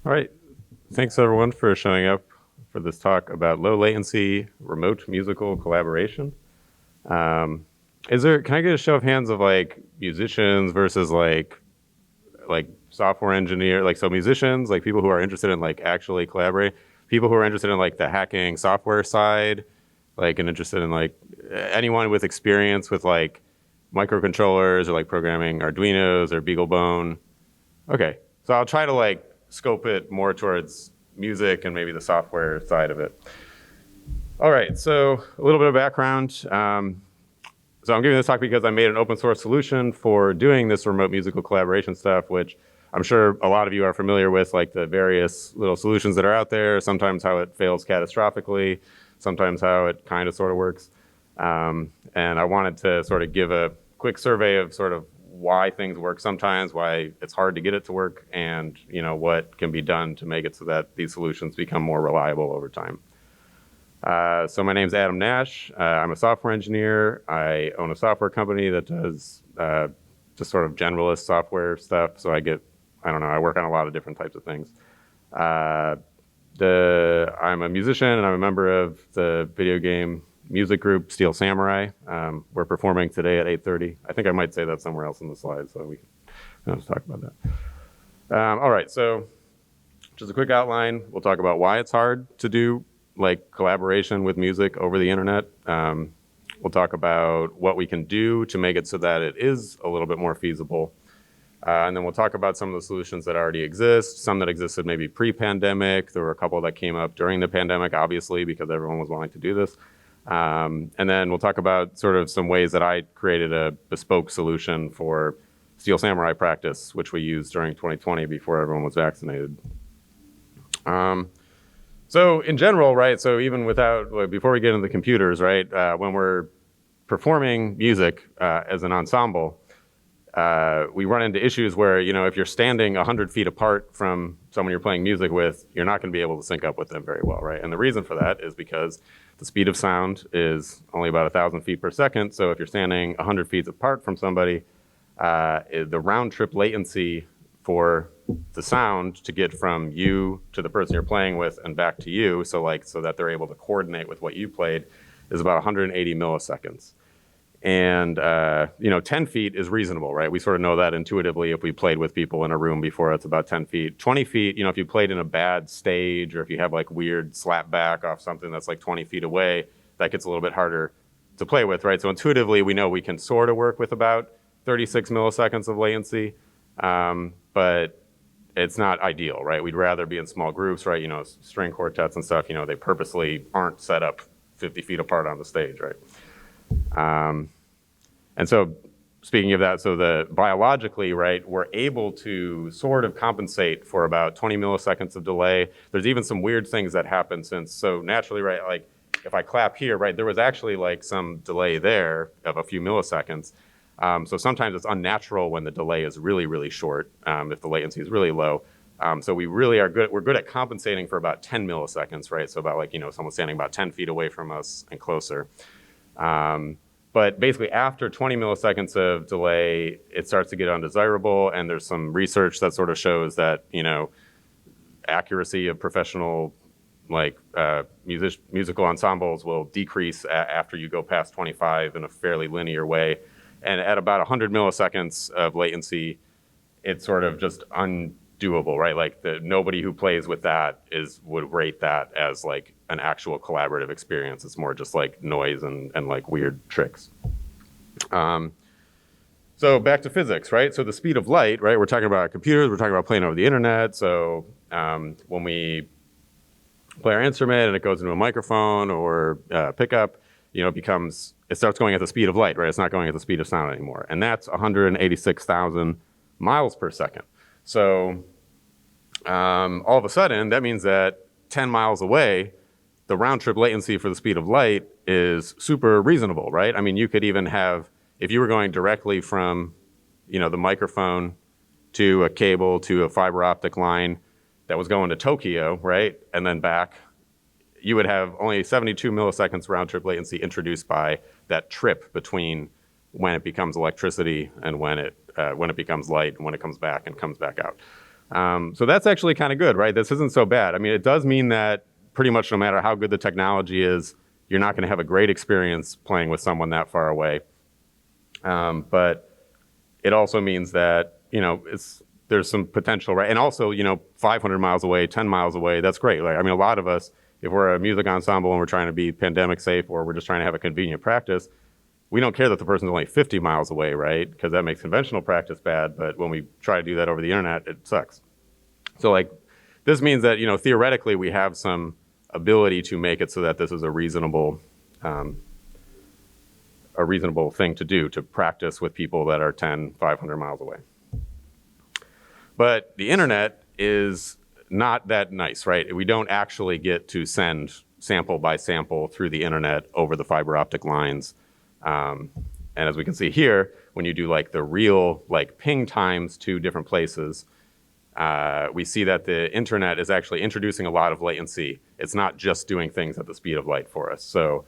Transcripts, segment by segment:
All right. Thanks everyone for showing up for this talk about low latency remote musical collaboration. Um, can I get a show of hands of like musicians versus like software engineer, like so musicians, like people who are interested in like actually collaborating, people who are interested in like the hacking software side, like and interested in like anyone with experience with like microcontrollers or like programming Arduinos or BeagleBone. Okay, so I'll try to like scope it more towards music and maybe the software side of it. All right, so a little bit of background. So I'm giving this talk because I made an open source solution for doing this remote musical collaboration stuff, which I'm sure a lot of you are familiar with, like the various little solutions that are out there, sometimes how it fails catastrophically, sometimes how it kind of sort of works. And I wanted to sort of give a quick survey of sort of why things work sometimes, why it's hard to get it to work, and what can be done to make it so that these solutions become more reliable over time. So my name's Adam Nash. I'm a software engineer. I own a software company that does just sort of generalist software stuff. So I work on a lot of different types of things. I'm a musician and I'm a member of the video game music group Steel Samurai. We're performing today at 8:30. I think I might say that somewhere else in the slides, so we can talk about that. All right, so just a quick outline. We'll talk about why it's hard to do like collaboration with music over the internet. We'll talk about what we can do to make it so that it is a little bit more feasible. And then we'll talk about some of the solutions that already exist, some that existed maybe pre-pandemic. There were a couple that came up during the pandemic, obviously, because everyone was wanting to do this. And then we'll talk about sort of some ways that I created a bespoke solution for Steel Samurai practice, which we used during 2020 before everyone was vaccinated. So in general, right, so even before we get into the computers, right, when we're performing music as an ensemble, we run into issues where, if you're standing 100 feet apart from someone you're playing music with, you're not going to be able to sync up with them very well, right? And the reason for that is because the speed of sound is only about 1,000 feet per second. So if you're standing 100 feet apart from somebody, the round trip latency for the sound to get from you to the person you're playing with and back to you, so that they're able to coordinate with what you played, is about 180 milliseconds. And 10 feet is reasonable, right? We sort of know that intuitively if we played with people in a room before. It's about 10 feet. 20 feet, if you played in a bad stage or if you have like weird slap back off something that's like 20 feet away, that gets a little bit harder to play with, right? So intuitively, we know we can sort of work with about 36 milliseconds of latency, but it's not ideal, right? We'd rather be in small groups, right? String quartets and stuff, they purposely aren't set up 50 feet apart on the stage, right? And so speaking of that, so biologically, right, we're able to sort of compensate for about 20 milliseconds of delay. There's even some weird things that happen so naturally, right, like if I clap here, right, there was actually like some delay there of a few milliseconds. So sometimes it's unnatural when the delay is really, really short, if the latency is really low. So we're good at compensating for about 10 milliseconds, right? So about someone standing about 10 feet away from us and closer. But basically after 20 milliseconds of delay, it starts to get undesirable. And there's some research that sort of shows that, accuracy of professional musical ensembles will decrease after you go past 25 in a fairly linear way. And at about 100 milliseconds of latency, it's sort of just undoable, right? Like nobody who plays with that would rate that as like an actual collaborative experience. It's more just like noise and like weird tricks. So back to physics, right? So the speed of light, right? We're talking about computers, we're talking about playing over the internet. So when we play our instrument and it goes into a microphone or pickup, it starts going at the speed of light, right? It's not going at the speed of sound anymore. And that's 186,000 miles per second. So all of a sudden, that means that 10 miles away, the round trip latency for the speed of light is super reasonable, right? I mean, you could even have, if you were going directly from, the microphone to a cable to a fiber optic line that was going to Tokyo, right? And then back, you would have only 72 milliseconds round trip latency introduced by that trip between when it becomes electricity and when it becomes light and when it comes back out. So that's actually kind of good, right? This isn't so bad. I mean, it does mean that pretty much no matter how good the technology is, you're not going to have a great experience playing with someone that far away. But it also means that, there's some potential, right? And also, 500 miles away, 10 miles away, that's great. Like, I mean, a lot of us, if we're a music ensemble and we're trying to be pandemic safe, or we're just trying to have a convenient practice, we don't care that the person's only 50 miles away, right? Because that makes conventional practice bad. But when we try to do that over the internet, it sucks. So like, this means that, theoretically we have some ability to make it so that this is a reasonable thing to do, to practice with people that are 10, 500 miles away. But the internet is not that nice, right? We don't actually get to send sample by sample through the internet over the fiber optic lines. And as we can see here, when you do like the real like ping times to different places, we see that the internet is actually introducing a lot of latency. It's not just doing things at the speed of light for us. So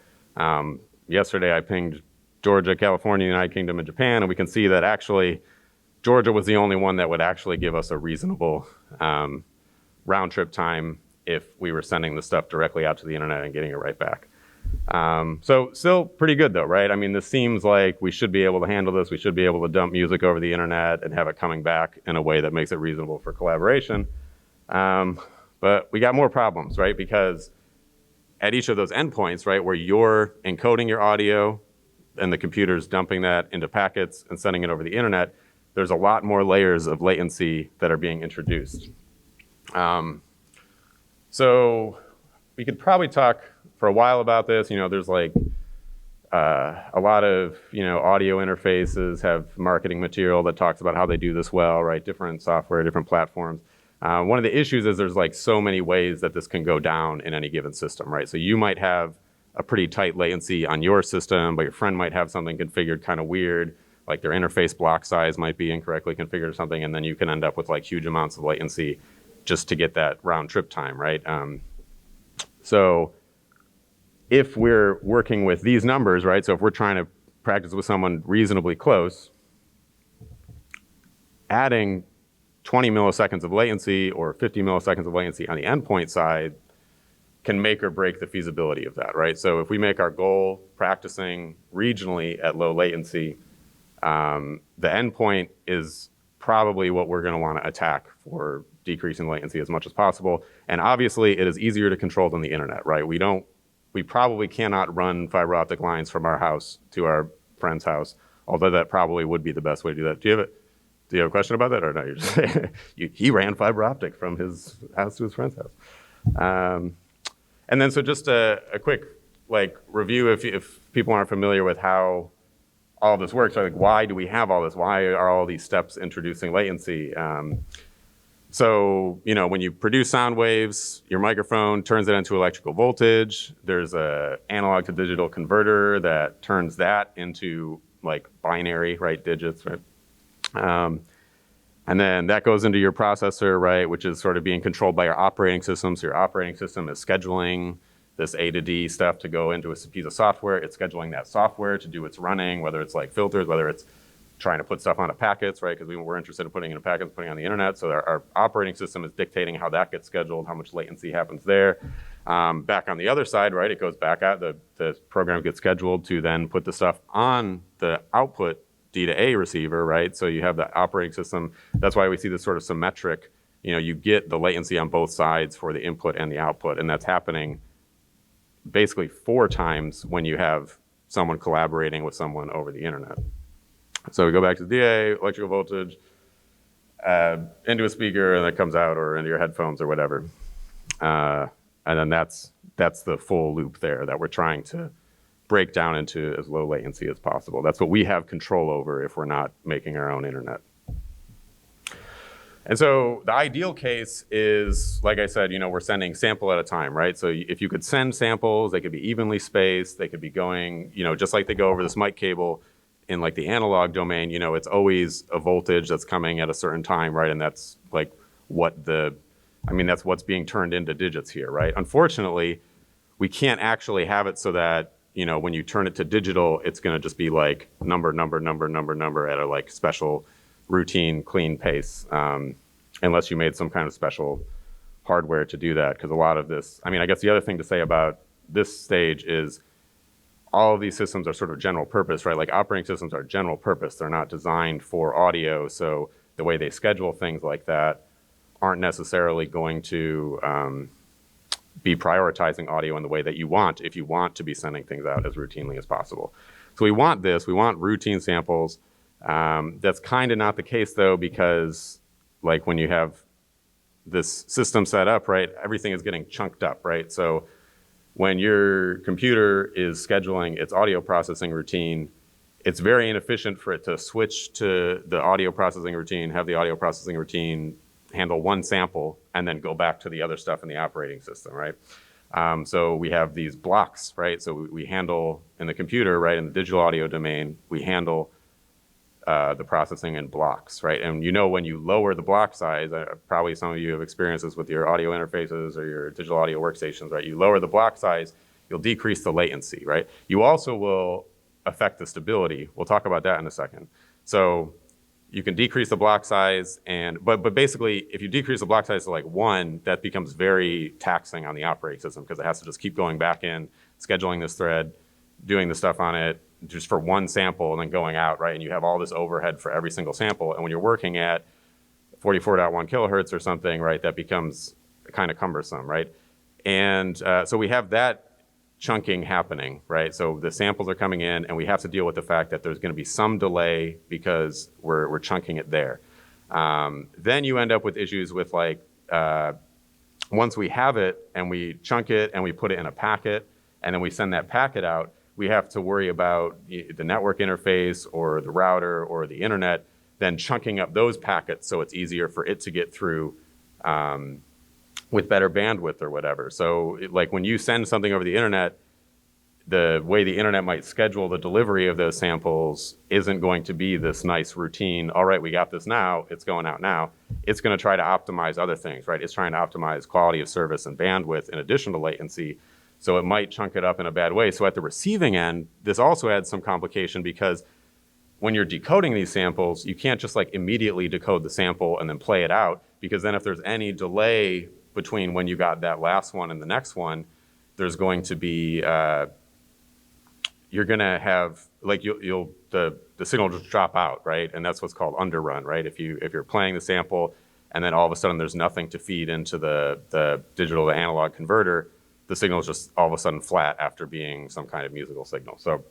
yesterday I pinged Georgia, California, United Kingdom, and Japan, and we can see that actually Georgia was the only one that would actually give us a reasonable round trip time if we were sending the stuff directly out to the internet and getting it right back. So still pretty good though, right? I mean, this seems like we should be able to handle this. We should be able to dump music over the internet and have it coming back in a way that makes it reasonable for collaboration. But we got more problems, right? Because at each of those endpoints, right, where you're encoding your audio and the computer's dumping that into packets and sending it over the internet, there's a lot more layers of latency that are being introduced. So we could probably talk for a while about this. There's like a lot of, audio interfaces have marketing material that talks about how they do this well, right? Different software, different platforms. One of the issues is there's like so many ways that this can go down in any given system, right? So you might have a pretty tight latency on your system, but your friend might have something configured kind of weird, like their interface block size might be incorrectly configured or something, and then you can end up with like huge amounts of latency just to get that round trip time, right? So if we're working with these numbers, right, so if we're trying to practice with someone reasonably close, adding 20 milliseconds of latency or 50 milliseconds of latency on the endpoint side can make or break the feasibility of that, right? So if we make our goal practicing regionally at low latency, the endpoint is probably what we're going to want to attack for decreasing latency as much as possible. And obviously, it is easier to control than the internet, right? We probably cannot run fiber optic lines from our house to our friend's house, although that probably would be the best way to do that. Do you have a question about that, or no? You're just saying he ran fiber optic from his house to his friend's house. And then so just a quick like review if people aren't familiar with how all this works, like why do we have all this? Why are all these steps introducing latency? So, when you produce sound waves, your microphone turns it into electrical voltage. There's a analog to digital converter that turns that into like binary, right, digits, right? And then that goes into your processor, right, which is sort of being controlled by your operating system. So your operating system is scheduling this A to D stuff to go into a piece of software. It's scheduling that software to do its running, whether it's like filters, whether it's trying to put stuff onto packets, right? Because we're interested in putting it in packets, putting it on the internet. So our operating system is dictating how that gets scheduled, how much latency happens there. Back on the other side, right, it goes back out, the program gets scheduled to then put the stuff on the output D to A receiver, right? So you have the operating system. That's why we see this sort of symmetric, you get the latency on both sides for the input and the output. And that's happening basically 4 times when you have someone collaborating with someone over the internet. So we go back to the DA, electrical voltage, into a speaker, and it comes out, or into your headphones or whatever. And then that's the full loop there that we're trying to break down into as low latency as possible. That's what we have control over if we're not making our own internet. And so the ideal case is, like I said, we're sending sample at a time, right? So if you could send samples, they could be evenly spaced, they could be going, just like they go over this mic cable in like the analog domain, it's always a voltage that's coming at a certain time, right? And that's like that's what's being turned into digits here, right? Unfortunately, we can't actually have it so that, when you turn it to digital, it's going to just be like number at a like special routine, clean pace. unless you made some kind of special hardware to do that. Because a lot of this, I mean, I guess the other thing to say about this stage is all of these systems are sort of general purpose, right? Like operating systems are general purpose. They're not designed for audio. So the way they schedule things like that aren't necessarily going to be prioritizing audio in the way that you want if you want to be sending things out as routinely as possible. So we want this. We want routine samples. That's kind of not the case, though, because like when you have this system set up, right, everything is getting chunked up, right? So when your computer is scheduling its audio processing routine, it's very inefficient for it to switch to the audio processing routine, have the audio processing routine handle one sample, and then go back to the other stuff in the operating system, right? So we have these blocks, right? So we handle in the computer, right, in the digital audio domain, we handle the processing in blocks, right? And you know, when you lower the block size, probably some of you have experiences with your audio interfaces or your digital audio workstations, right? You lower the block size, you'll decrease the latency, right? You also will affect the stability. We'll talk about that in a second. So you can decrease the block size, but basically, if you decrease the block size to like 1, that becomes very taxing on the operating system because it has to just keep going back in, scheduling this thread, doing the stuff on it just for one sample and then going out, right? And you have all this overhead for every single sample. And when you're working at 44.1 kilohertz or something, right, that becomes kind of cumbersome, right? And so we have that chunking happening, right? So the samples are coming in and we have to deal with the fact that there's going to be some delay because we're chunking it there. Then you end up with issues with like, once we have it and we chunk it and we put it in a packet and then we send that packet out, we have to worry about the network interface or the router or the internet, then chunking up those packets so it's easier for it to get through with better bandwidth or whatever. So like when you send something over the internet, the way the internet might schedule the delivery of those samples isn't going to be this nice routine, all right, we got this now, it's going out now. It's going to try to optimize other things, right? It's trying to optimize quality of service and bandwidth in addition to latency. So it might chunk it up in a bad way. So at the receiving end, this also adds some complication because when you're decoding these samples, you can't just like immediately decode the sample and then play it out, because then if there's any delay between when you got that last one and the next one, there's going to be, you're gonna have, like the signal just drop out, right? And that's what's called underrun, right? If you're playing the sample and then all of a sudden there's nothing to feed into the digital to analog converter, the signal is just all of a sudden flat after being some kind of musical signal. So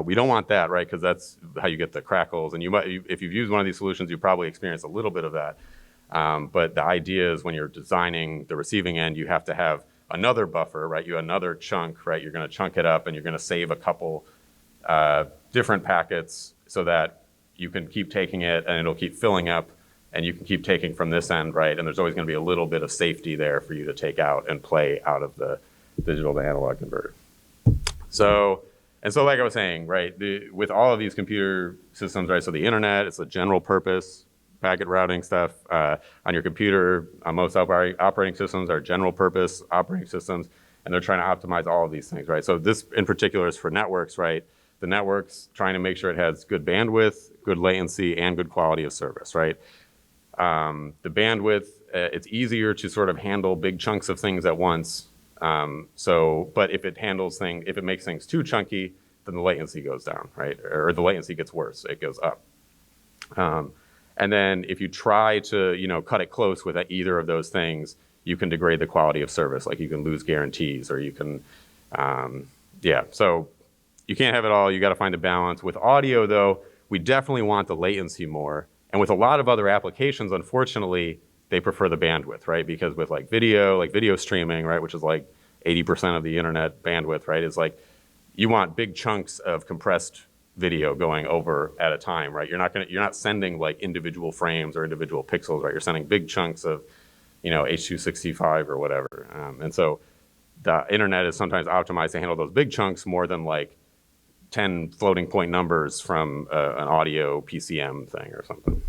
we don't want that, right? Because that's how you get the crackles. And if you've used one of these solutions, you probably experience a little bit of that. But the idea is when you're designing the receiving end, you have to have another buffer, right? You have another chunk, right? You're going to chunk it up and you're going to save a couple different packets so that you can keep taking it and it'll keep filling up and you can keep taking from this end, right? And there's always going to be a little bit of safety there for you to take out and play out of the digital to analog converter. So like I was saying, right, with all of these computer systems, right, so the internet, it's a general purpose packet routing stuff on your computer. Most operating systems are general purpose operating systems, and they're trying to optimize all of these things, right? So this in particular is for networks, right? The network's trying to make sure it has good bandwidth, good latency, and good quality of service, right? The bandwidth, it's easier to sort of handle big chunks of things at once. But if it makes things too chunky, then the latency goes down, right? Or the latency gets worse, it goes up. And then if you try to, cut it close with either of those things, you can degrade the quality of service. Like you can lose guarantees or you can, so you can't have it all. You got to find a balance. With audio though, we definitely want the latency more. And with a lot of other applications, unfortunately, they prefer the bandwidth, right? Because with like video streaming, right, which is like 80% of the internet bandwidth, right, is like you want big chunks of compressed video going over at a time, right? You're not sending like individual frames or individual pixels, right? You're sending big chunks of, H.265 or whatever. And so the internet is sometimes optimized to handle those big chunks more than like 10 floating point numbers from an audio PCM thing or something.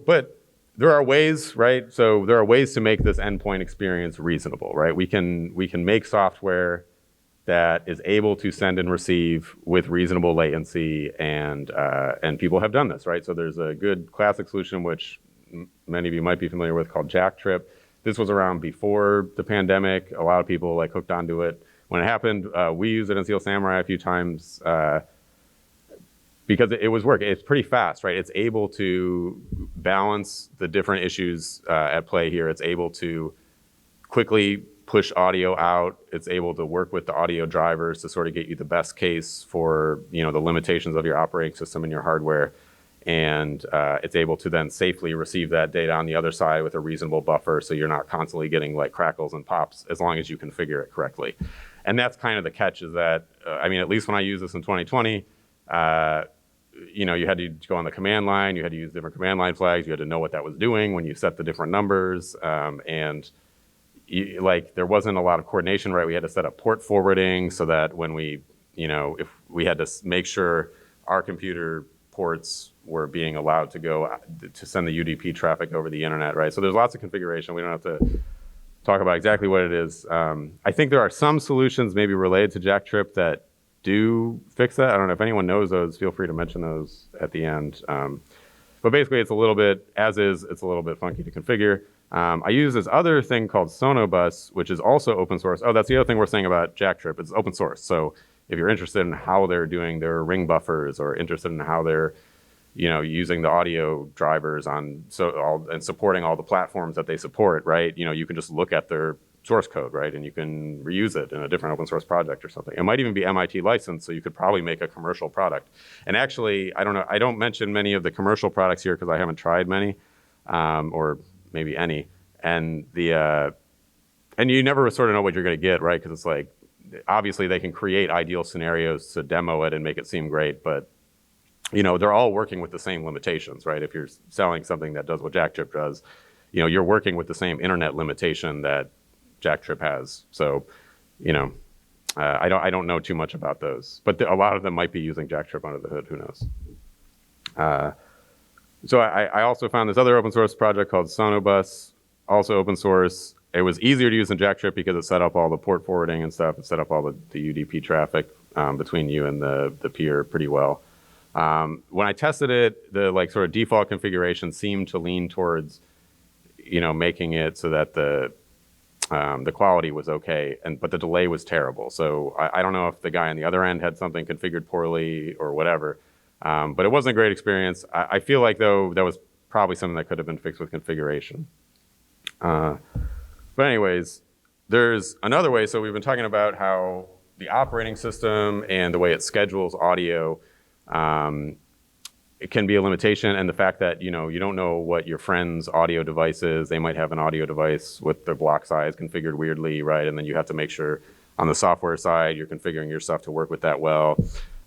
But there are ways, right? So there are ways to make this endpoint experience reasonable, right? We can make software that is able to send and receive with reasonable latency, and people have done this, right? So there's a good classic solution which many of you might be familiar with called Jacktrip. This was around before the pandemic. A lot of people like hooked onto it when it happened. We used it in Steel Samurai a few times because it was working. It's pretty fast, right? It's able to balance the different issues at play here. It's able to quickly push audio out. It's able to work with the audio drivers to sort of get you the best case for, you know, the limitations of your operating system and your hardware. And it's able to then safely receive that data on the other side with a reasonable buffer, so you're not constantly getting like crackles and pops as long as you configure it correctly. And that's kind of the catch, is that, I mean, at least when I used this in 2020, you know, you had to go on the command line, you had to use different command line flags, you had to know what that was doing when you set the different numbers, and like there wasn't a lot of coordination, right? We had to set up port forwarding so that when we, you know, if we had to make sure our computer ports were being allowed to go to send the UDP traffic over the internet, right? So there's lots of configuration. We don't have to talk about exactly what it is. I think there are some solutions maybe related to Jacktrip that do fix that. I don't know if anyone knows those. Feel free to mention those at the end. But basically, it's a little bit, as is, it's a little bit funky to configure. I use this other thing called Sono Bus, which is also open source. Oh, that's the other thing we're saying about Jacktrip. It's open source. So if you're interested in how they're doing their ring buffers, or interested in how they're, you know, using the audio drivers on and supporting all the platforms that they support, right? You know, you can just look at their source code, right? And you can reuse it in a different open source project or something. It might even be MIT licensed, so you could probably make a commercial product. And actually, I don't know, I don't mention many of the commercial products here because I haven't tried many, or maybe any. And and you never sort of know what you're going to get, right? Because it's like, obviously they can create ideal scenarios to demo it and make it seem great, but you know, they're all working with the same limitations, right? If you're selling something that does what Jacktrip does, you know, you're working with the same internet limitation that Jacktrip has. So, you know, I don't know too much about those, but a lot of them might be using Jacktrip under the hood. Who knows? So I also found this other open source project called Sono Bus, also open source. It was easier to use than Jacktrip because it set up all the port forwarding and stuff. It set up all the UDP traffic between you and the peer pretty well. When I tested it, the like sort of default configuration seemed to lean towards, you know, making it so that the quality was okay, but the delay was terrible. So I don't know if the guy on the other end had something configured poorly or whatever, but it wasn't a great experience. I feel like, though, that was probably something that could have been fixed with configuration. But anyways, there's another way. So we've been talking about how the operating system and the way it schedules audio, it can be a limitation, and the fact that, you know, you don't know what your friend's audio device is. They might have an audio device with their block size configured weirdly, right? And then you have to make sure on the software side you're configuring your stuff to work with that well.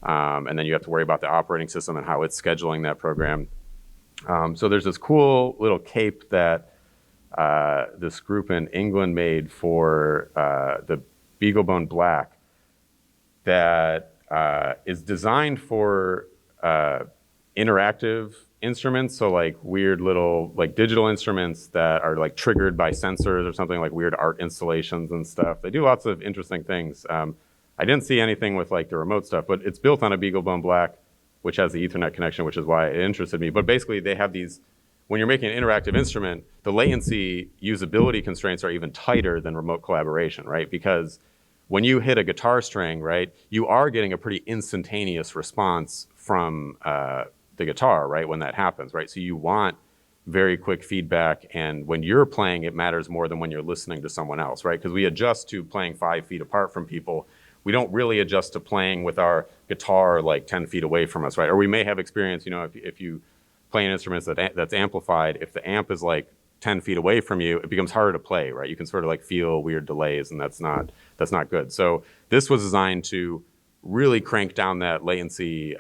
And then you have to worry about the operating system and how it's scheduling that program. So there's this cool little cape that this group in England made for the BeagleBone Black that is designed for interactive instruments, so like weird little like digital instruments that are like triggered by sensors or something, like weird art installations and stuff. They do lots of interesting things. I didn't see anything with like the remote stuff, but it's built on a BeagleBone Black, which has the Ethernet connection, which is why it interested me. But basically they have these, when you're making an interactive instrument, the latency usability constraints are even tighter than remote collaboration, right? Because when you hit a guitar string, right, you are getting a pretty instantaneous response from the guitar, right, when that happens, right? So you want very quick feedback, and when you're playing, it matters more than when you're listening to someone else, right? Because we adjust to playing 5 feet apart from people. We don't really adjust to playing with our guitar like 10 feet away from us, right? Or we may have experience, you know, if you play an instrument that's amplified, if the amp is like 10 feet away from you, it becomes harder to play, right? You can sort of like feel weird delays, and that's not good. So this was designed to really crank down that latency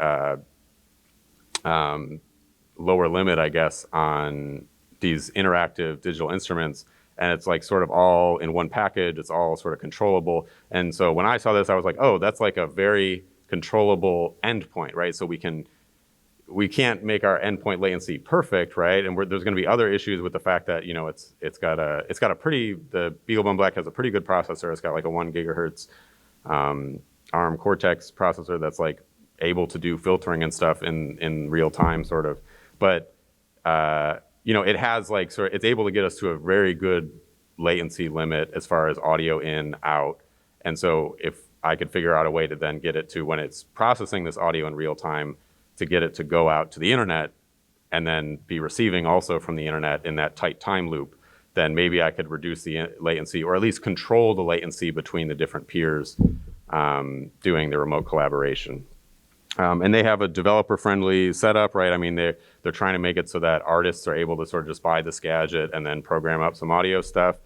lower limit, I guess, on these interactive digital instruments. And it's like sort of all in one package. It's all sort of controllable. And so when I saw this, I was like, oh, that's like a very controllable endpoint, right? So we can't make our endpoint latency perfect, right? And there's going to be other issues with the fact that, you know, the BeagleBone Black has a pretty good processor. It's got like a 1 gigahertz ARM Cortex processor that's like able to do filtering and stuff in real time, sort of. But it has like it's able to get us to a very good latency limit as far as audio in, out. And so if I could figure out a way to then get it to, when it's processing this audio in real time, to get it to go out to the internet and then be receiving also from the internet in that tight time loop, then maybe I could reduce the latency, or at least control the latency between the different peers doing the remote collaboration. And they have a developer-friendly setup, right? I mean, they're trying to make it so that artists are able to sort of just buy this gadget and then program up some audio stuff.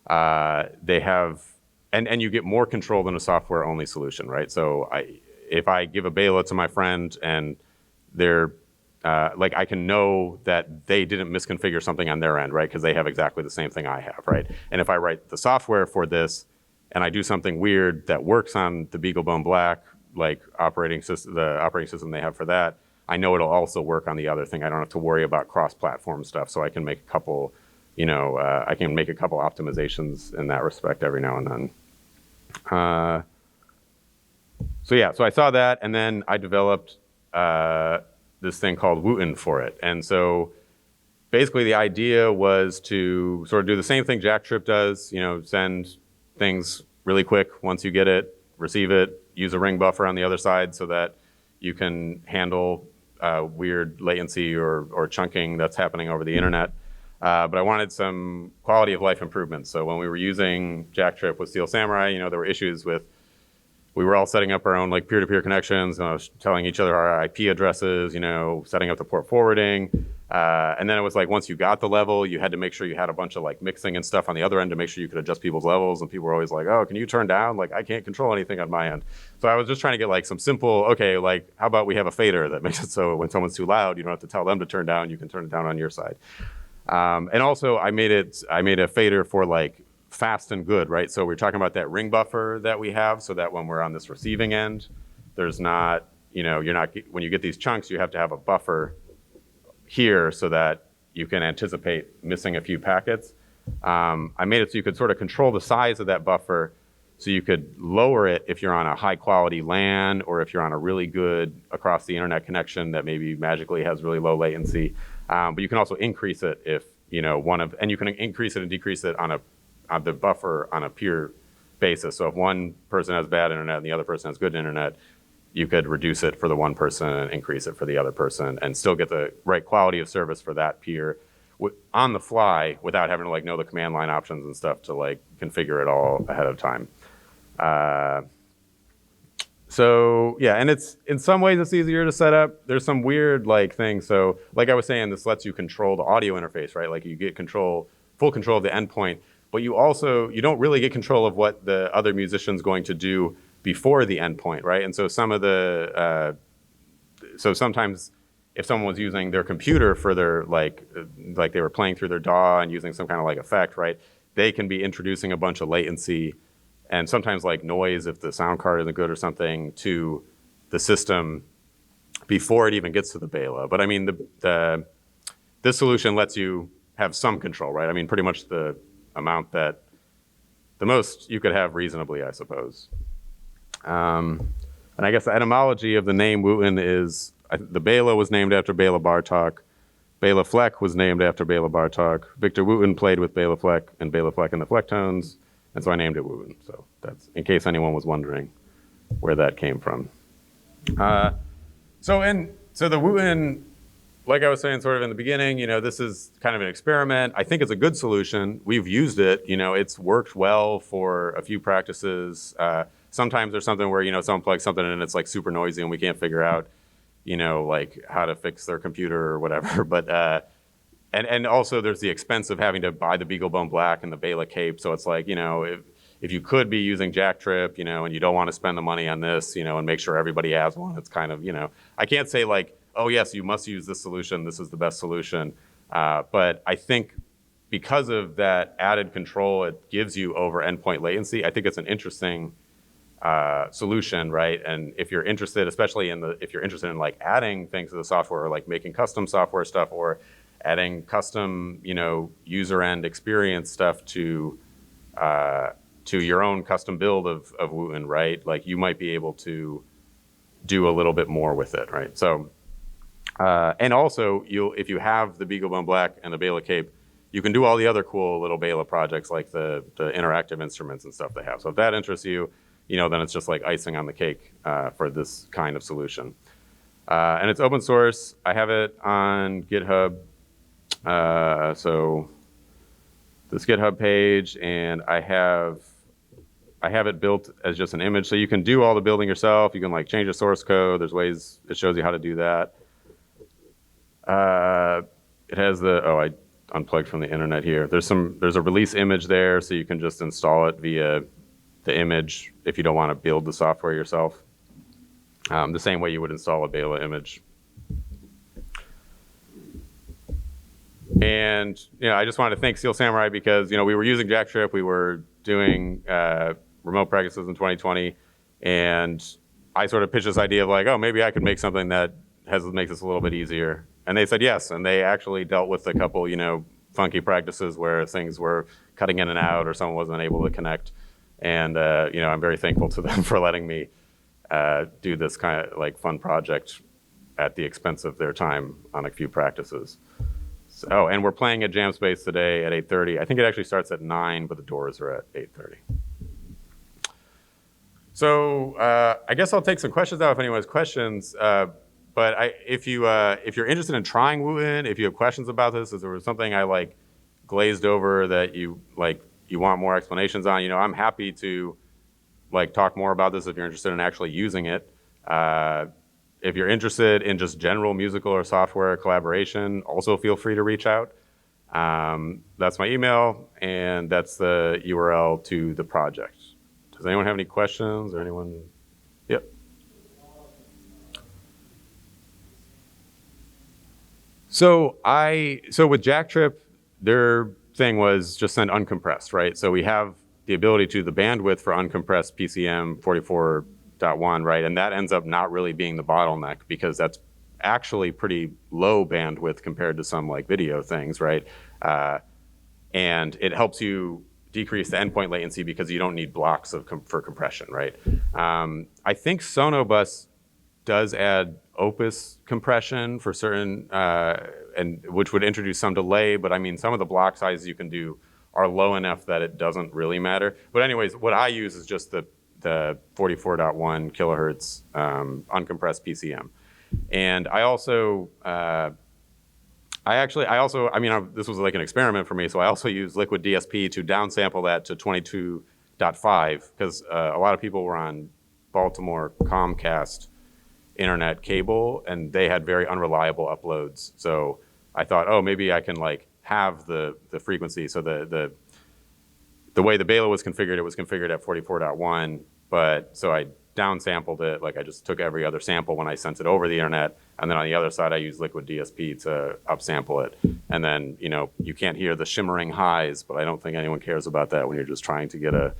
They have, and you get more control than a software-only solution, right? So if I give a beta to my friend and they're like, I can know that they didn't misconfigure something on their end, right? Because they have exactly the same thing I have, right? And if I write the software for this and I do something weird that works on the BeagleBone Black, like the operating system they have for that, I know it'll also work on the other thing. I don't have to worry about cross-platform stuff, so I can make a couple, optimizations in that respect every now and then. So I saw that, and then I developed this thing called Wooten for it. And so basically the idea was to sort of do the same thing Jacktrip does, send things really quick once you get it, receive it, use a ring buffer on the other side so that you can handle weird latency or chunking that's happening over the internet. But I wanted some quality of life improvements. So when we were using Jacktrip with Steel Samurai, there were issues with, we were all setting up our own like peer-to-peer connections, telling each other our IP addresses, setting up the port forwarding. And then it was like, once you got the level, you had to make sure you had a bunch of like mixing and stuff on the other end to make sure you could adjust people's levels. And people were always like, oh, can you turn down? Like, I can't control anything on my end. So I was just trying to get like some simple, okay, like how about we have a fader that makes it so when someone's too loud, you don't have to tell them to turn down, you can turn it down on your side. And also I made a fader for like fast and good, right? So we're talking about that ring buffer that we have so that when we're on this receiving end, there's not, you're not, when you get these chunks, you have to have a buffer here so that you can anticipate missing a few packets. I made it so you could sort of control the size of that buffer so you could lower it if you're on a high quality LAN or if you're on a really good across the internet connection that maybe magically has really low latency. But you can also increase it if, and you can increase it and decrease it on the buffer on a peer basis. So if one person has bad internet and the other person has good internet, you could reduce it for the one person and increase it for the other person and still get the right quality of service for that peer on the fly without having to like know the command line options and stuff to like configure it all ahead of time. So yeah, and it's in some ways it's easier to set up. There's some weird like things. So like I was saying, this lets you control the audio interface, right? Like you get full control of the endpoint, but you don't really get control of what the other musician's going to do before the endpoint, right? And so sometimes if someone was using their computer for their like they were playing through their DAW and using some kind of like effect, right? They can be introducing a bunch of latency and sometimes like noise if the sound card isn't good or something to the system before it even gets to the bela. But I mean, this solution lets you have some control, right? I mean, pretty much the amount that the most you could have reasonably, I suppose. And I guess the etymology of the name Wooten is, the Bela was named after Bela Bartok. Bela Fleck was named after Bela Bartok. Victor Wooten played with Bela Fleck and Bela Fleck in the Flecktones, and so I named it Wooten. So that's in case anyone was wondering where that came from. So the Wooten, like I was saying sort of in the beginning, this is kind of an experiment. I think it's a good solution. We've used it. It's worked well for a few practices. Sometimes there's something where, someone plugs something in and it's like super noisy and we can't figure out, like how to fix their computer or whatever. But, and also there's the expense of having to buy the BeagleBone Black and the Bela Cape. So it's like, if you could be using Jacktrip, and you don't want to spend the money on this, and make sure everybody has one, it's kind of, I can't say like, oh yes, you must use this solution, this is the best solution. But I think because of that added control it gives you over endpoint latency, I think it's an interesting solution, right? And if you're interested, especially if you're interested in like adding things to the software or like making custom software stuff or adding custom, user end experience stuff to to your own custom build of Wooten, right? Like you might be able to do a little bit more with it, right? So, and also if you have the BeagleBone Black and the Bela Cape, you can do all the other cool little Bela projects like the interactive instruments and stuff they have. So if that interests you, then it's just like icing on the cake for this kind of solution. And it's open source. I have it on GitHub. So this GitHub page, and I have it built as just an image. So you can do all the building yourself. You can like change the source code. There's ways, it shows you how to do that. It has I unplugged from the internet here. There's a release image there, so you can just install it via the image if you don't want to build the software yourself. The same way you would install a Bela image. And I just wanted to thank Steel Samurai because we were using Jacktrip, we were doing remote practices in 2020, and I sort of pitched this idea of like, oh, maybe I could make something that makes this a little bit easier. And they said yes, and they actually dealt with a couple funky practices where things were cutting in and out or someone wasn't able to connect. And I'm very thankful to them for letting me do this kind of like fun project at the expense of their time on a few practices. So, and we're playing at Jam Space today at 8:30. I think it actually starts at 9, but the doors are at 8:30. So I guess I'll take some questions now if anyone has questions. But if you're interested in trying Wooten, if you have questions about this, if there was something I like glazed over that you want more explanations on, I'm happy to like talk more about this if you're interested in actually using it. If you're interested in just general musical or software collaboration, also feel free to reach out. That's my email, and that's the URL to the project. Does anyone have any questions or anyone? Yep. So with Jacktrip, their thing was just send uncompressed, right? So we have the ability to the bandwidth for uncompressed PCM 44.1, right? And that ends up not really being the bottleneck because that's actually pretty low bandwidth compared to some like video things, right? And it helps you decrease the endpoint latency because you don't need blocks for compression, right? I think Sono Bus does add Opus compression for certain, and which would introduce some delay, but I mean, some of the block sizes you can do are low enough that it doesn't really matter. But anyways, what I use is just the 44.1 kilohertz uncompressed PCM. And I also, this was like an experiment for me, so I also use Liquid DSP to downsample that to 22.5, because a lot of people were on Baltimore Comcast internet cable, and they had very unreliable uploads. So I thought, oh, maybe I can like have the frequency. So the way the Bela was configured, it was configured at 44.1, but so I downsampled it. Like I just took every other sample when I sent it over the internet, and then on the other side I used Liquid DSP to upsample it. And then you can't hear the shimmering highs, but I don't think anyone cares about that when you're just trying to get a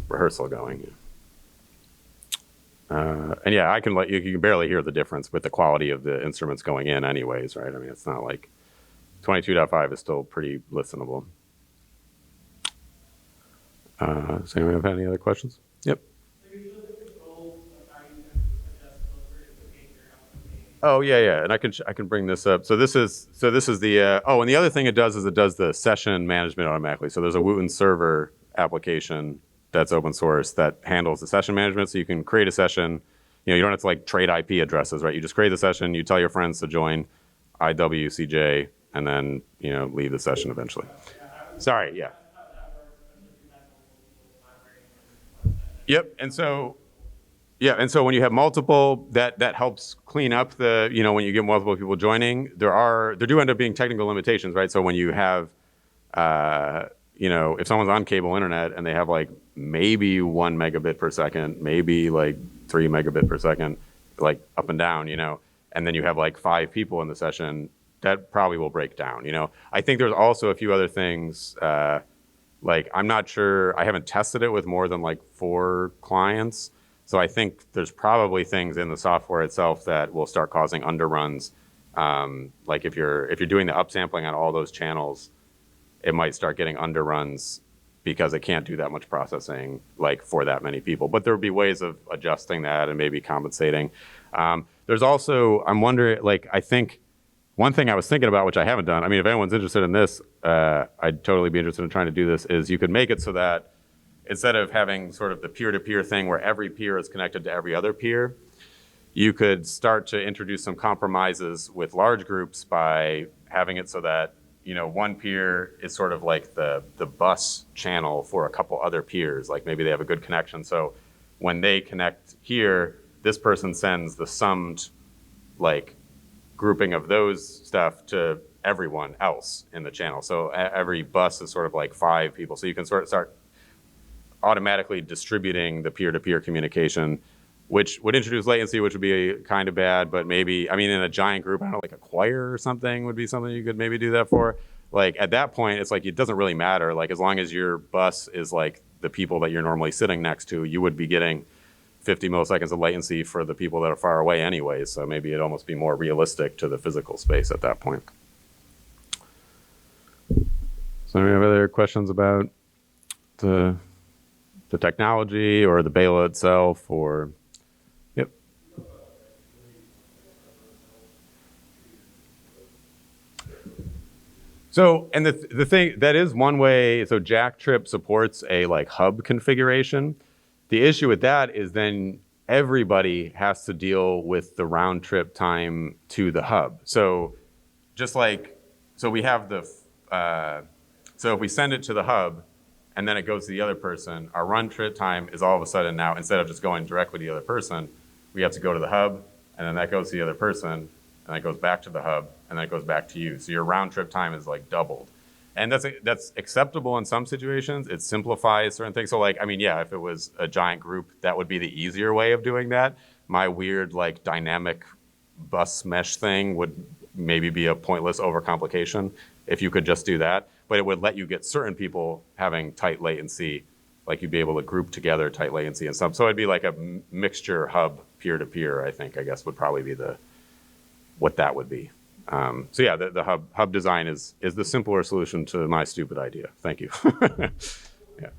rehearsal going. And yeah, you can barely hear the difference with the quality of the instruments going in anyways, right? I mean, it's not like 22.5 is still pretty listenable. Does anyone have any other questions? Yep. Oh yeah, and I can bring this up. So this is the and the other thing it does is it does the session management automatically. So there's a Wooten server application that's open source that handles the session management. So you can create a session. You don't have to like trade IP addresses, right? You just create the session. You tell your friends to join IWCJ, and then leave the session eventually. Sorry, yeah. Yep, and so when you have multiple, that helps clean up the, when you get multiple people joining, there do end up being technical limitations, right? So when you have, if someone's on cable internet and they have like maybe 1 megabit per second, maybe like 3 megabit per second, like up and down, and then you have like 5 people in the session, that probably will break down, I think there's also a few other things, like I'm not sure, I haven't tested it with more than like 4 clients. So I think there's probably things in the software itself that will start causing underruns. Like if you're doing the upsampling on all those channels, it might start getting underruns because it can't do that much processing like for that many people. But there would be ways of adjusting that and maybe compensating. There's also, I'm wondering, like, I think one thing I was thinking about, which I haven't done, I mean, if anyone's interested in this, I'd totally be interested in trying to do this, is you could make it so that instead of having sort of the peer-to-peer thing where every peer is connected to every other peer, you could start to introduce some compromises with large groups by having it so that, you know, one peer is sort of like the bus channel for a couple other peers. Like maybe they have a good connection. So when they connect here, this person sends the summed like grouping of those stuff to everyone else in the channel. So every bus is sort of like 5 people. So you can sort of start automatically distributing the peer-to-peer communication, which would introduce latency, which would be kind of bad, but maybe, I mean, in a giant group, I don't know, like a choir or something would be something you could maybe do that for. Like at that point, it's like, it doesn't really matter. Like as long as your bus is like the people that you're normally sitting next to, you would be getting 50 milliseconds of latency for the people that are far away anyway. So maybe it'd almost be more realistic to the physical space at that point. So any other questions about the technology or the Bela itself, or? Yep. So, and the thing, that is one way, so Jacktrip supports a like hub configuration. The issue with that is then everybody has to deal with the round trip time to the hub. So just like, so we have the, so if we send it to the hub, and then it goes to the other person, our run trip time is all of a sudden now, instead of just going directly to the other person, we have to go to the hub, and then that goes to the other person, and that goes back to the hub, and then it goes back to you. So your round trip time is like doubled. And that's acceptable in some situations. It simplifies certain things. So like, I mean, yeah, if it was a giant group, that would be the easier way of doing that. My weird like dynamic bus mesh thing would maybe be a pointless overcomplication if you could just do that. But it would let you get certain people having tight latency, like you'd be able to group together tight latency and stuff. So it'd be like a mixture hub peer-to-peer, I think, I guess would probably be what that would be. So yeah, the hub design is the simpler solution to my stupid idea. Thank you. Yeah.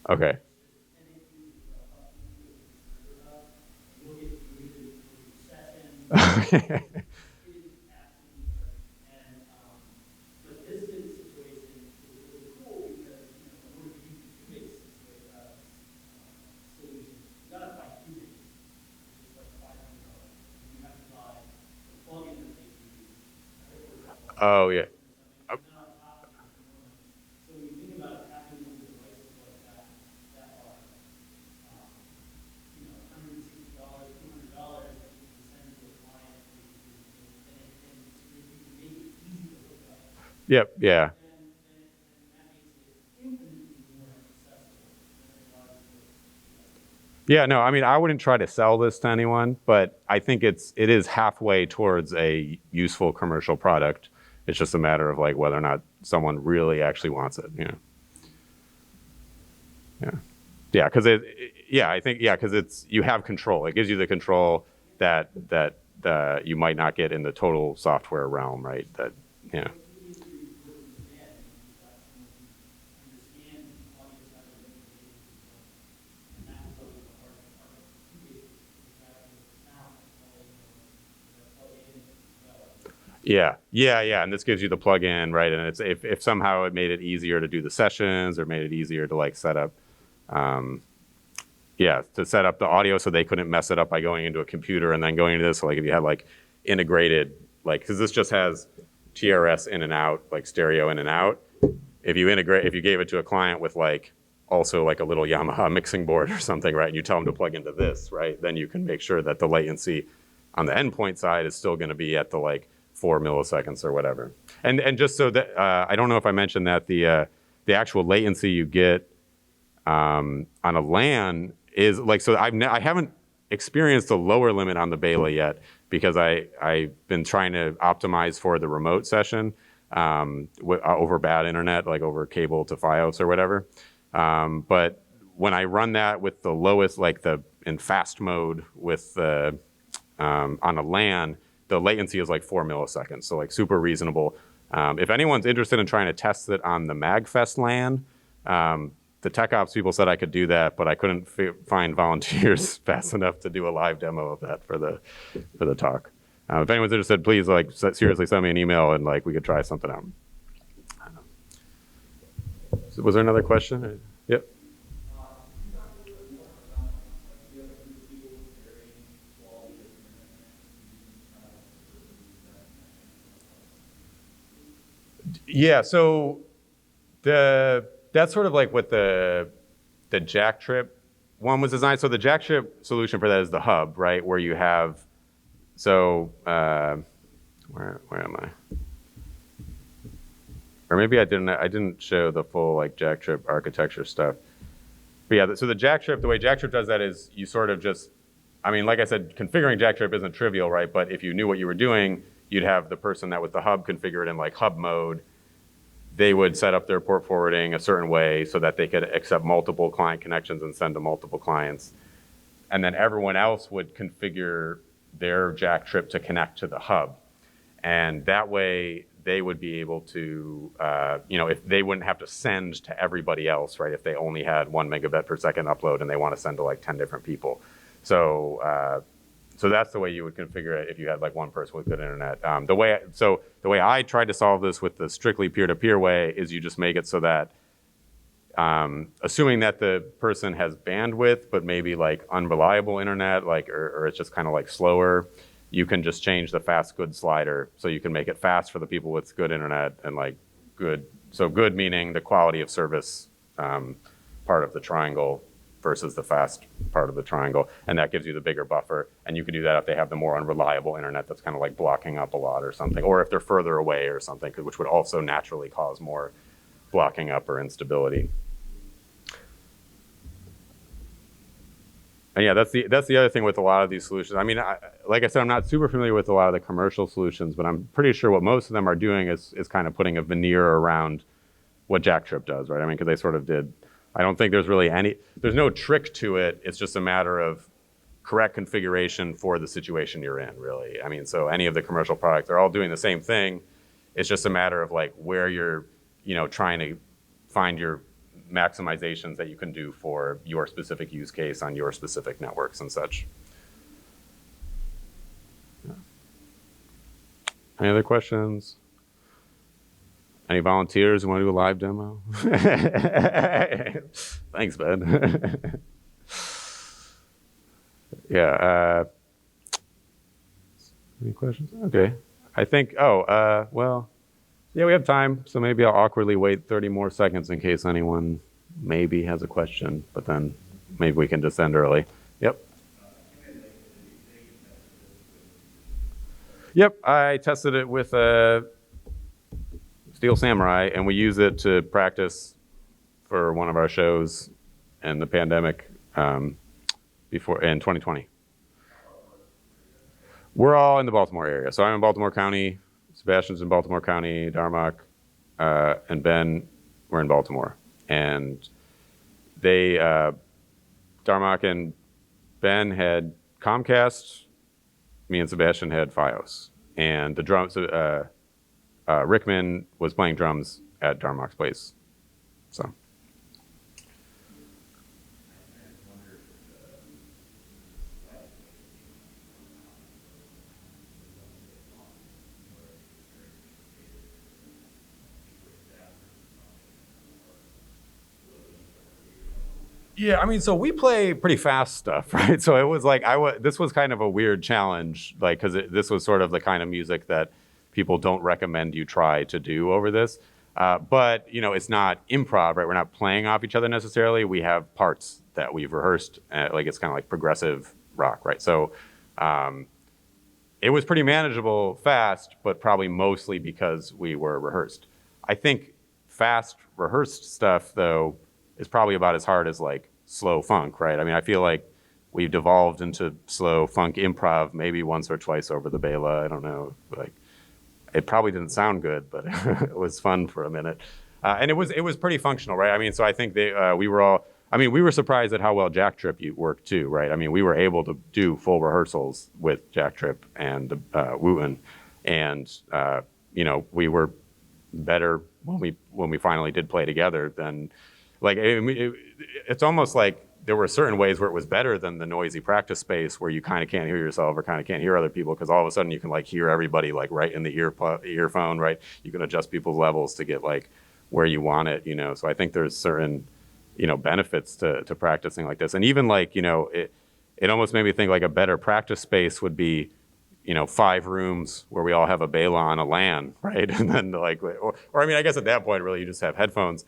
Okay. Okay. Oh yeah. Yep. Yeah. Yeah, no, I mean, I wouldn't try to sell this to anyone, but I think it is halfway towards a useful commercial product. It's just a matter of like whether or not someone really actually wants it, you know. Yeah. Yeah, because because you have control. It gives you the control that you might not get in the total software realm, right? That, yeah. Yeah, and this gives you the plugin, right? And it's if somehow it made it easier to do the sessions or made it easier to like set up, to set up the audio so they couldn't mess it up by going into a computer and then going into this. So like if you had like integrated, like, because this just has TRS in and out, like stereo in and out. If you gave it to a client with like also like a little Yamaha mixing board or something, right? And you tell them to plug into this, right? Then you can make sure that the latency on the endpoint side is still going to be at the like 4 milliseconds or whatever. And just so that I don't know if I mentioned that the actual latency you get On a LAN is like, so I haven't experienced a lower limit on the Bela yet because I've been trying to optimize for the remote session over bad internet, like over cable to Fios or whatever. But when I run that with the lowest, like in fast mode with the on a LAN, the latency is like 4 milliseconds, so like super reasonable. If anyone's interested in trying to test it on the MAGFest LAN, the tech ops people said I could do that, but I couldn't find volunteers fast enough to do a live demo of that for the talk. If anyone's interested, please like seriously send me an email and like we could try something out. So was there another question? Yep. Yeah, so that's sort of like what the jack trip one was designed. So the jack trip solution for that is the hub, right? Where you have, so where am I? Or maybe I didn't show the full like jack trip architecture stuff. But yeah, so the jack trip, the way jack trip does that is you sort of just, I mean, like I said, configuring jack trip isn't trivial, right? But if you knew what you were doing, you'd have the person that was the hub configure it in like hub mode. They would set up their port forwarding a certain way so that they could accept multiple client connections and send to multiple clients. And then everyone else would configure their jack trip to connect to the hub. And that way they would be able to, if they wouldn't have to send to everybody else, right? If they only had 1 megabit per second upload and they want to send to like 10 different people. So that's the way you would configure it if you had like one person with good internet. The way I tried to solve this with the strictly peer-to-peer way is you just make it so that, assuming that the person has bandwidth, but maybe like unreliable internet, like or it's just kind of like slower, you can just change the fast good slider so you can make it fast for the people with good internet and like good. So good meaning the quality of service part of the triangle versus the fast part of the triangle, and that gives you the bigger buffer. And you can do that if they have the more unreliable internet that's kind of like blocking up a lot or something, or if they're further away or something, which would also naturally cause more blocking up or instability. And yeah, that's the other thing with a lot of these solutions. I mean, like I said, I'm not super familiar with a lot of the commercial solutions, but I'm pretty sure what most of them are doing is kind of putting a veneer around what Jacktrip does, right? I mean, because they sort of did. I don't think there's really there's no trick to it. It's just a matter of correct configuration for the situation you're in, really. I mean, so any of the commercial products, they're all doing the same thing. It's just a matter of like where you're, trying to find your maximizations that you can do for your specific use case on your specific networks and such. Yeah. Any other questions? Any volunteers who want to do a live demo? Thanks, Ben. Yeah. Any questions? Okay. I think, well, yeah, we have time, so maybe I'll awkwardly wait 30 more seconds in case anyone maybe has a question, but then maybe we can just end early. Yep. Yep, I tested it with Steel Samurai, and we use it to practice for one of our shows in the pandemic before in 2020. We're all in the Baltimore area. So I'm in Baltimore County, Sebastian's in Baltimore County, Darmok, and Ben were in Baltimore. And they, Darmok and Ben had Comcast, me and Sebastian had Fios. And the drums, Rickman was playing drums at Darmok's place. So. Yeah, I mean, so we play pretty fast stuff, right? So it was like, this was kind of a weird challenge, like, because this was sort of the kind of music that people don't recommend you try to do over this. But, it's not improv, right? We're not playing off each other necessarily. We have parts that we've rehearsed, like it's kind of like progressive rock, right? So it was pretty manageable fast, but probably mostly because we were rehearsed. I think fast rehearsed stuff, though, is probably about as hard as like slow funk, right? I mean, I feel like we've devolved into slow funk improv maybe once or twice over the Bela. I don't know, like it probably didn't sound good, but it was fun for a minute, and it was pretty functional, right? I mean, so I think we were all. I mean, we were surprised at how well Jack Trip worked too, right? I mean, we were able to do full rehearsals with Jack Trip and Wooten, and you know, we were better when we finally did play together than, like, it's almost like there were certain ways where it was better than the noisy practice space where you kind of can't hear yourself or kind of can't hear other people, because all of a sudden you can like hear everybody like right in the earphone, right? You can adjust people's levels to get like where you want it, you know? So I think there's certain, you know, benefits to practicing like this. And even like, you know, it almost made me think like a better practice space would be, you know, 5 rooms where we all have a Bela on a LAN, right? And then like, or I mean, I guess at that point really you just have headphones,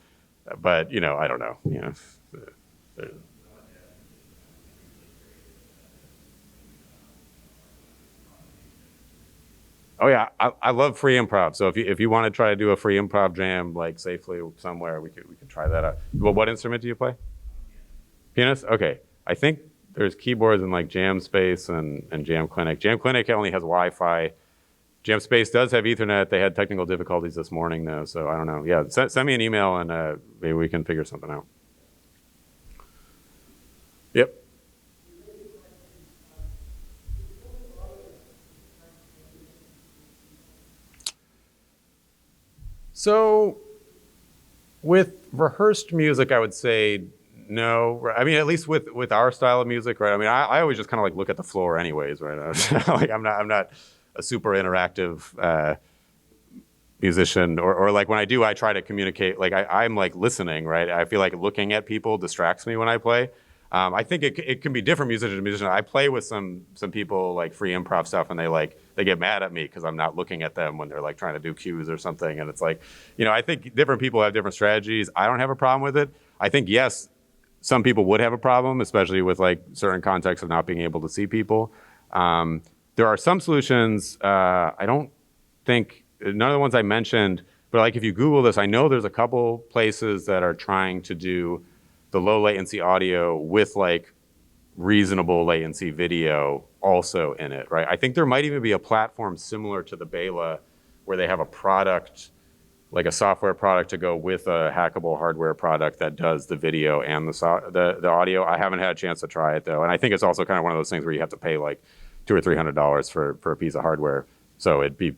but you know, I don't know, you know. Oh yeah, I love free improv. So if you want to try to do a free improv jam like safely somewhere, we could try that out. Well, what instrument do you play? Pianist? Okay. I think there's keyboards in like Jam Space and Jam Clinic. Jam Clinic only has Wi-Fi. Jam Space does have Ethernet. They had technical difficulties this morning though, so I don't know. Yeah, send me an email and maybe we can figure something out. Yep. So with rehearsed music, I would say no. I mean, at least with our style of music, right? I mean, I always just kind of like look at the floor anyways, right? Like I'm not a super interactive musician, or like when I do, I try to communicate. Like I'm like listening, right? I feel like looking at people distracts me when I play. I think it can be different musician to musician. I play with some people like free improv stuff, and they get mad at me because I'm not looking at them when they're like trying to do cues or something. And it's like, you know, I think different people have different strategies. I don't have a problem with it. I think yes, some people would have a problem, especially with like certain contexts of not being able to see people. There are some solutions. I don't think none of the ones I mentioned, but like if you Google this, I know there's a couple places that are trying to do the low latency audio with like reasonable latency video also in it, right? I think there might even be a platform similar to the Bela where they have a product, like a software product to go with a hackable hardware product that does the video and the audio. I haven't had a chance to try it though. And I think it's also kind of one of those things where you have to pay like $200 or $300 for a piece of hardware. So it'd be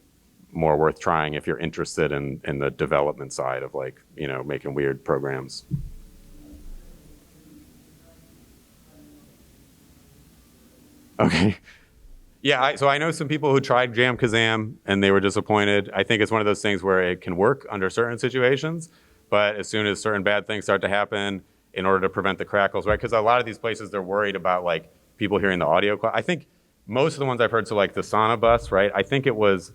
more worth trying if you're interested in the development side of like, you know, making weird programs. Okay. Yeah, so I know some people who tried Jam Kazam and they were disappointed. I think it's one of those things where it can work under certain situations, but as soon as certain bad things start to happen, in order to prevent the crackles, right? Because a lot of these places, they're worried about like people hearing the audio. I think most of the ones I've heard, so like the Sono Bus, right? I think it was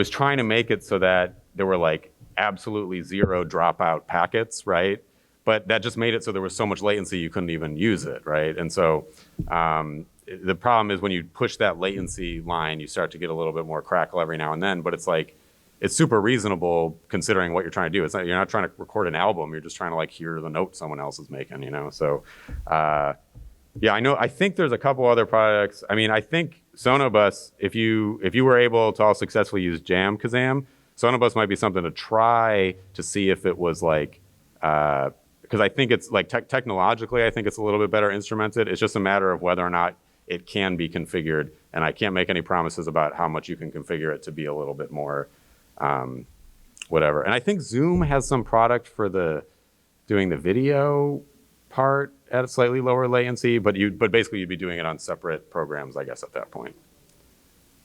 trying to make it so that there were like absolutely zero dropout packets, right? But that just made it so there was so much latency you couldn't even use it, right? And so the problem is when you push that latency line, you start to get a little bit more crackle every now and then, but it's like, it's super reasonable considering what you're trying to do. It's not, you're not trying to record an album, you're just trying to like hear the note someone else is making, you know? So yeah, I think there's a couple other products. I mean, I think Sono Bus, if you were able to all successfully use Jam Kazam, Sono Bus might be something to try to see if it was like, because I think it's like technologically, I think it's a little bit better instrumented. It's just a matter of whether or not it can be configured, and I can't make any promises about how much you can configure it to be a little bit more whatever. And I think Zoom has some product for doing the video part at a slightly lower latency, but basically you'd be doing it on separate programs, I guess, at that point.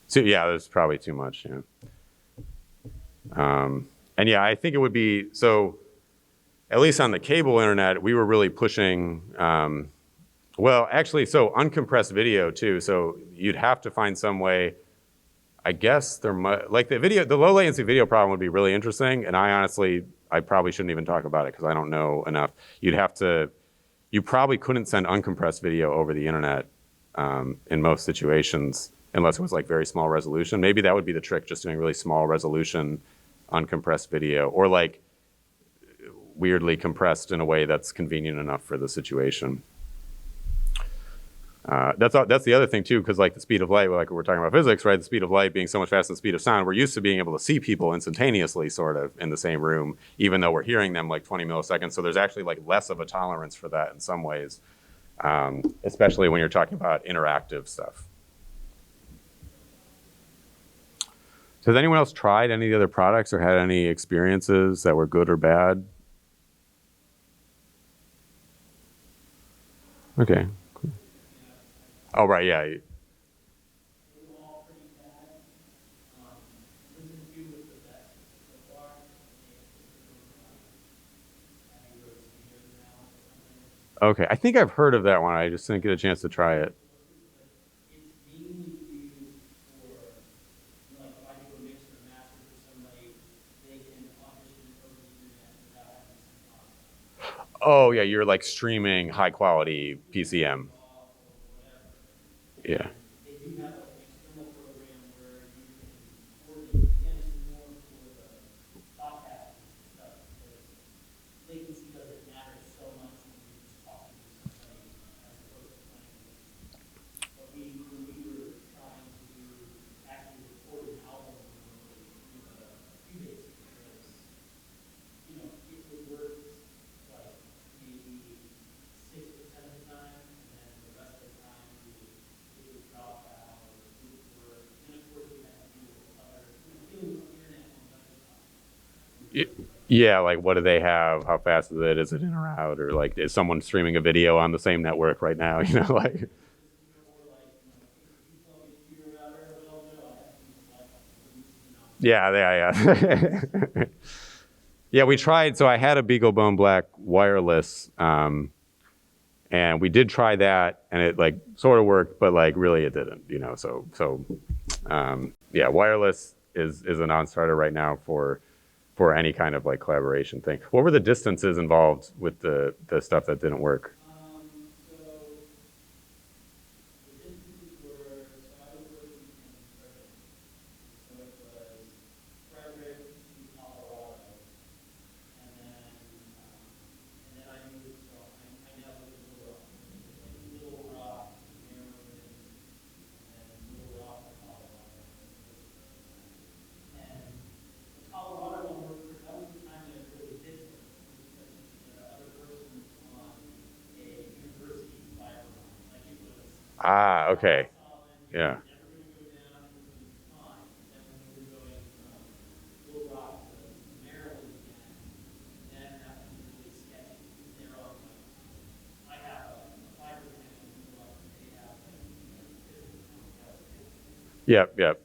So yeah, there's probably too much, yeah. And yeah, I think it would be, so at least on the cable internet, we were really pushing, well, actually, so uncompressed video too. So you'd have to find some way, I guess there might, like the low latency video problem would be really interesting. And I probably shouldn't even talk about it because I don't know enough. You probably couldn't send uncompressed video over the internet in most situations unless it was like very small resolution. Maybe that would be the trick, just doing really small resolution uncompressed video, or like weirdly compressed in a way that's convenient enough for the situation. That's the other thing too, because like the speed of light, like we're talking about physics, right? The speed of light being so much faster than the speed of sound, we're used to being able to see people instantaneously, sort of, in the same room, even though we're hearing them like 20 milliseconds. So there's actually like less of a tolerance for that in some ways, especially when you're talking about interactive stuff. So has anyone else tried any of the other products or had any experiences that were good or bad? Okay. Oh, right, yeah. Okay, I think I've heard of that one. I just didn't get a chance to try it. Oh, yeah, you're like streaming high quality PCM. Yeah. Yeah, like what do they have? How fast is it? Is it in or out? Or like is someone streaming a video on the same network right now? You know, like. Yeah. Yeah, we tried. So I had a BeagleBone Black wireless, and we did try that, and it like sort of worked, but like really it didn't. You know, yeah, wireless is a non-starter right now for any kind of like collaboration thing. What were the distances involved with the stuff that didn't work? Ah, okay. Yeah. Yep.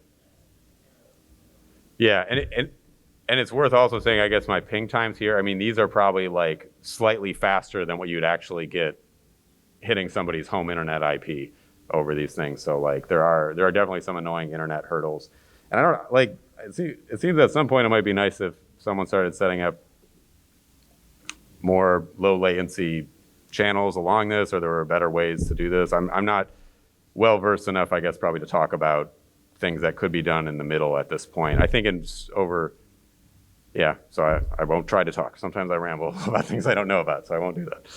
Yeah, and it's worth also saying, I guess my ping times here, I mean, these are probably like slightly faster than what you'd actually get hitting somebody's home internet IP over these things. So like there are definitely some annoying internet hurdles. And I don't like it seems at some point it might be nice if someone started setting up more low latency channels along this, or there were better ways to do this. I'm not well versed enough, I guess, probably to talk about things that could be done in the middle at this point. I think so I won't try to talk. Sometimes I ramble about things I don't know about, so I won't do that.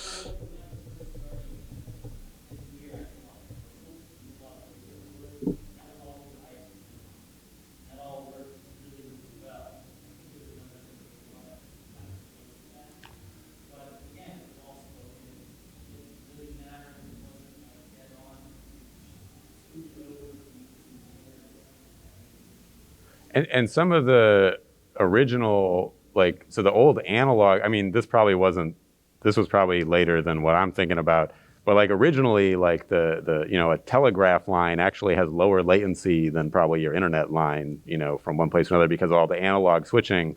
And some of the original, like, so the old analog, I mean, this was probably later than what I'm thinking about, but like originally, like the a telegraph line actually has lower latency than probably your internet line, from one place to another, because all the analog switching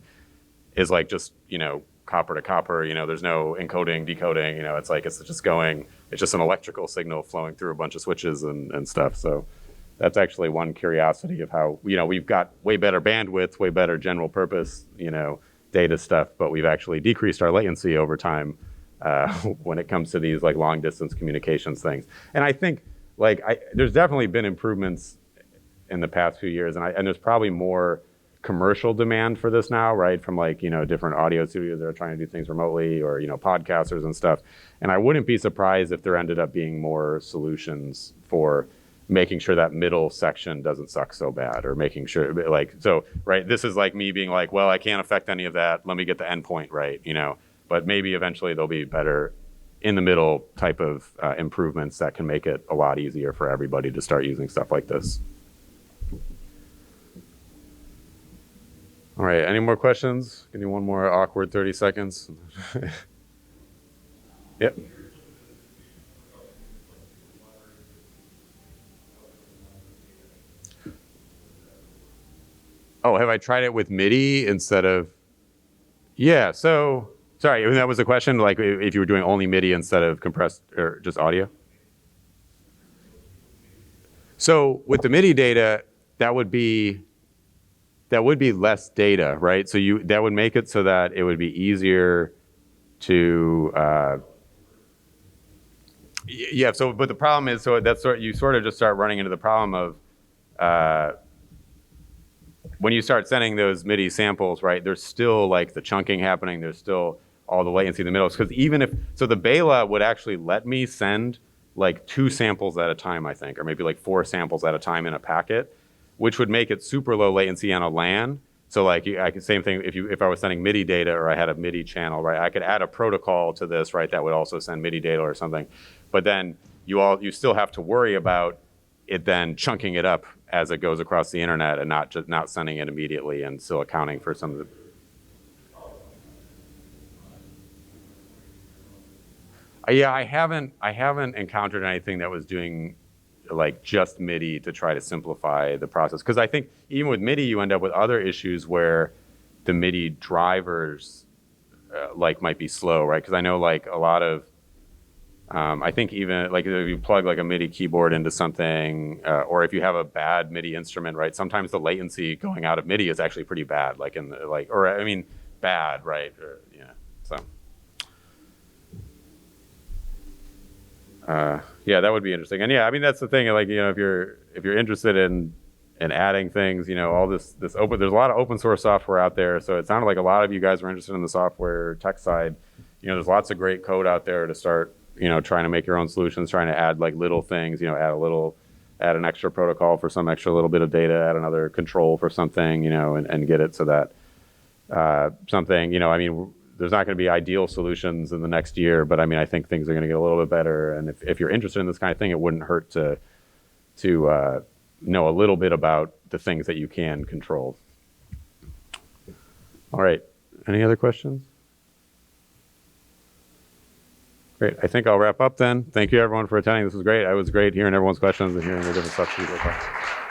is like just, copper to copper, there's no encoding, decoding, it's just an electrical signal flowing through a bunch of switches and stuff. So that's actually one curiosity of how, we've got way better bandwidth, way better general purpose, data stuff, but we've actually decreased our latency over time when it comes to these like long distance communications things. And I think there's definitely been improvements in the past few years, and there's probably more commercial demand for this now, right? From like, different audio studios that are trying to do things remotely, or, podcasters and stuff. And I wouldn't be surprised if there ended up being more solutions for making sure that middle section doesn't suck so bad, or making sure right, this is like me being like, well, I can't affect any of that. Let me get the endpoint right, but maybe eventually there'll be better in the middle type of improvements that can make it a lot easier for everybody to start using stuff like this. All right, any more questions? Give me one more awkward 30 seconds. Yep. Oh, have I tried it with MIDI instead of? Yeah, so, sorry, that was the question, like if you were doing only MIDI instead of compressed or just audio? So with the MIDI data, that would be less data, right? So that would make it so that it would be easier to, yeah. So, but the problem is, so that's you sort of just start running into the problem of when you start sending those MIDI samples, right? There's still like the chunking happening. There's still all the latency in the middle. Because even if, so the Bela would actually let me send like 2 samples at a time, I think, or maybe like 4 samples at a time in a packet, which would make it super low latency on a LAN. So like I could, same thing if I was sending MIDI data, or I had a MIDI channel, right? I could add a protocol to this, right? That would also send MIDI data or something. But then you still have to worry about it then chunking it up as it goes across the internet, and not sending it immediately, and still accounting for some of the. Yeah, I haven't encountered anything that was doing like just MIDI to try to simplify the process. Because I think even with MIDI, you end up with other issues where the MIDI drivers like might be slow, right? Because I know like a lot of, I think even like if you plug like a MIDI keyboard into something, or if you have a bad MIDI instrument, right? Sometimes the latency going out of MIDI is actually pretty bad, like or I mean, bad, right? Or, yeah, so. Yeah, that would be interesting. And yeah, I mean, that's the thing, like, if you're interested in adding things, all this open, there's a lot of open source software out there. So it sounded like a lot of you guys were interested in the software tech side. There's lots of great code out there to start, trying to make your own solutions, trying to add like little things, add an extra protocol for some extra little bit of data, add another control for something, and get it so that something, I mean, there's not going to be ideal solutions in the next year, but I mean, I think things are going to get a little bit better. And if you're interested in this kind of thing, it wouldn't hurt to know a little bit about the things that you can control. All right. Any other questions? Great. I think I'll wrap up then. Thank you, everyone, for attending. This was great. It was great hearing everyone's questions and hearing the different stuff people talk.